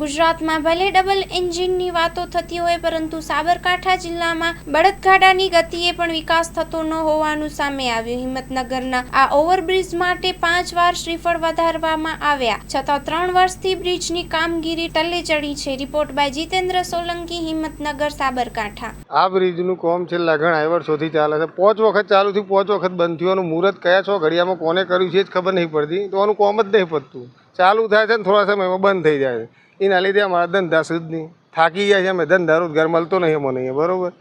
ગુજરાતમાં ભલે ડબલ એન્જિનની વાતો થતી હોય, પરંતુ સાબરકાંઠા જિલ્લામાં બળદગાડાની ગતિએ પણ વિકાસ થતો ન હોવાનું સામે આવ્યું. હિંમતનગરના આ ઓવરબ્રિજ માટે 5 વાર શ્રીફળ વધારવામાં આવ્યા છતાં 3 વર્ષથી બ્રિજની કામગીરી ટલ્લે ચડી છે. Report by Jitendra Solanki, Himmatnagar, Sabarkantha. આ બ્રિજનું કામ છેલ્લા ઘણા વર્ષોથી ચાલે છે. 5 વખત ચાલુ થયું, 5 વખત બંધ થયું. મુહૂર્ત કયા 6 ઘડિયામાં કોને કર્યું છે જ ખબર નહીં પડતી. તો આનું કામ જ નહીં પડતું. ચાલુ થાય છે ને થોડા સમયમાં બંધ થઈ જાય છે. એના લીધે અમારા ધંધા શુદ્ધ નહીં, થાકી જાય છે. અમે ધંધા રોજગાર મળતો નહીં અમને અહીંયા, બરાબર.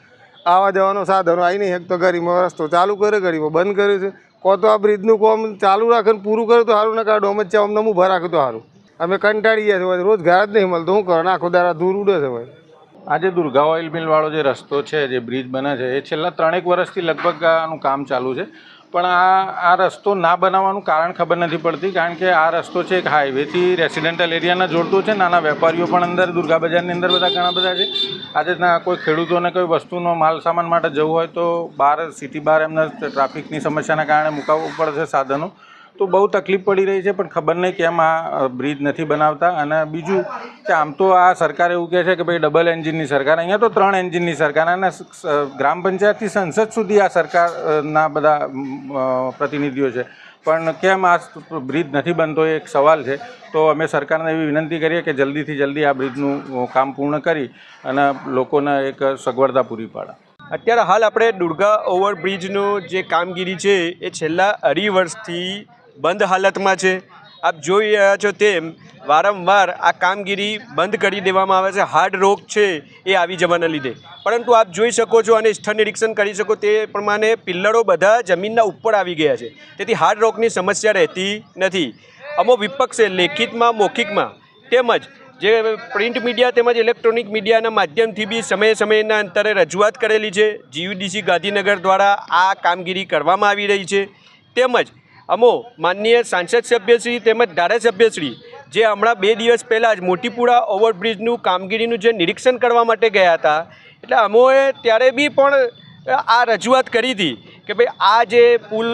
આવવા જવાનો સાધનો આવી નહીં શકતો. ગરીમાં રસ્તો ચાલુ કરે, ગરીમાં બંધ કરે છે. કો તો આ બ્રિજનું કામ ચાલુ રાખે ને પૂરું કરે તો સારું, ને કાઢો અમે અમને ઊભા રાખે તો સારું. અમે કંટાળી ગયા છે, રોજગાર જ નહીં મળતો. શું કરો, આખો દાડા દૂર ઉડે છે ભાઈ. આજે દુર્ગા ઓઇલ મિલ વાળો જે રસ્તો છે, જે બ્રિજ બને છે, એ છેલ્લા 3 વર્ષથી લગભગ આનું કામ ચાલુ છે. પણ આ રસ્તો ના બનાવવાનું કારણ ખબર નથી પડતી, કારણ કે આ રસ્તો છે એક હાઈવેથી રેસિડેન્ટલ એરિયાને જોડતો છે. નાના વેપારીઓ પણ અંદર દુર્ગા બજારની અંદર બધા ઘણા બધા છે. આજે કોઈ ખેડૂતોને કોઈ વસ્તુનો માલ સામાન માટે જવું હોય તો બહાર સિટી બહાર એમને ટ્રાફિકની સમસ્યાના કારણે મુકાવવું પડે છે સાધનો. તો બહુ તકલીફ પડી રહી છે. પણ ખબર નહીં કેમ આ બ્રિજ નથી બનાવતા. અને બીજું કે આમ તો આ સરકાર એવું કહે છે કે ભાઈ ડબલ એન્જિનની સરકાર, અહીંયા તો 3 એન્જિનની સરકાર, અને ગ્રામ પંચાયતથી સંસદ સુધી આ સરકારના બધા પ્રતિનિધિઓ છે. પણ કેમ આ બ્રિજ નથી બનતો એ એક સવાલ છે. તો અમે સરકારને એવી વિનંતી કરીએ કે જલ્દીથી જલ્દી આ બ્રિજનું કામ પૂર્ણ કરી અને લોકોને એક સગવડતા પૂરી પાડે. અત્યારે હાલ આપણે દુર્ગા ઓવરબ્રિજનું જે કામગીરી છે એ છેલ્લા 2.5 વર્ષથી બંધ હાલતમાં છે. આપ જોઈ રહ્યા છો તેમ વારંવાર આ કામગીરી બંધ કરી દેવામાં આવે છે. હાર્ડ રોક છે એ આવી જવાના લીધે. પરંતુ આપ જોઈ શકો છો અને સ્થળ નિરીક્ષણ કરી શકો તે પ્રમાણે પિલ્લરો બધા જમીનના ઉપર આવી ગયા છે. તેથી હાર્ડ રોકની સમસ્યા રહેતી નથી. અમો વિપક્ષે લેખિતમાં, મૌખિકમાં તેમજ જે પ્રિન્ટ મીડિયા તેમજ ઇલેક્ટ્રોનિક મીડિયાના માધ્યમથી બી સમયના અંતરે રજૂઆત કરેલી છે. GUDC ગાંધીનગર દ્વારા આ કામગીરી કરવામાં આવી રહી છે. તેમજ અમો માનનીય સાંસદ સભ્યશ્રી તેમજ ધારાસભ્યશ્રી જે હમણાં 2 દિવસ પહેલાં જ મોટીપુરા ઓવરબ્રિજનું કામગીરીનું જે નિરીક્ષણ કરવા માટે ગયા હતા, એટલે અમોએ ત્યારે બી પણ આ રજૂઆત કરી હતી કે ભાઈ આ જે પુલ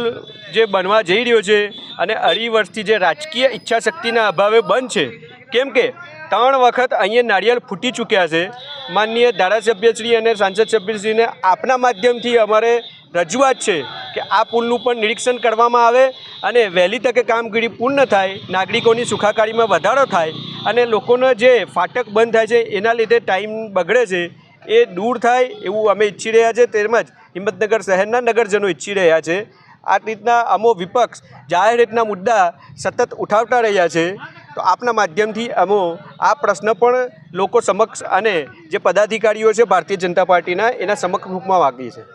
જે બનવા જઈ રહ્યો છે અને 2.5 વર્ષથી જે રાજકીય ઈચ્છાશક્તિના અભાવે બંધ છે, કેમ કે 3 વખત અહીંયા નારિયેળ ફૂટી ચૂક્યા છે. માનનીય ધારાસભ્યશ્રી અને સાંસદ સભ્યશ્રીને આપના માધ્યમથી અમારે રજૂઆત છે કે આ પુલનું પણ નિરીક્ષણ કરવામાં આવે અને વહેલી તકે કામગીરી પૂર્ણ થાય, નાગરિકોની સુખાકારીમાં વધારો થાય અને લોકોનો જે ફાટક બંધ થાય છે એના લીધે ટાઈમ બગડે છે એ દૂર થાય એવું અમે ઈચ્છી રહ્યા છે. તેમજ હિંમતનગર શહેરના નગરજનો ઈચ્છી રહ્યા છે. આ રીતના અમો વિપક્ષ જાહેર રીતના મુદ્દા સતત ઉઠાવતા રહ્યા છે. તો આપના માધ્યમથી અમો આ પ્રશ્ન પણ લોકો સમક્ષ અને જે પદાધિકારીઓ છે ભારતીય જનતા પાર્ટીના એના સમક્ષ મૂકવા માગીએ છીએ.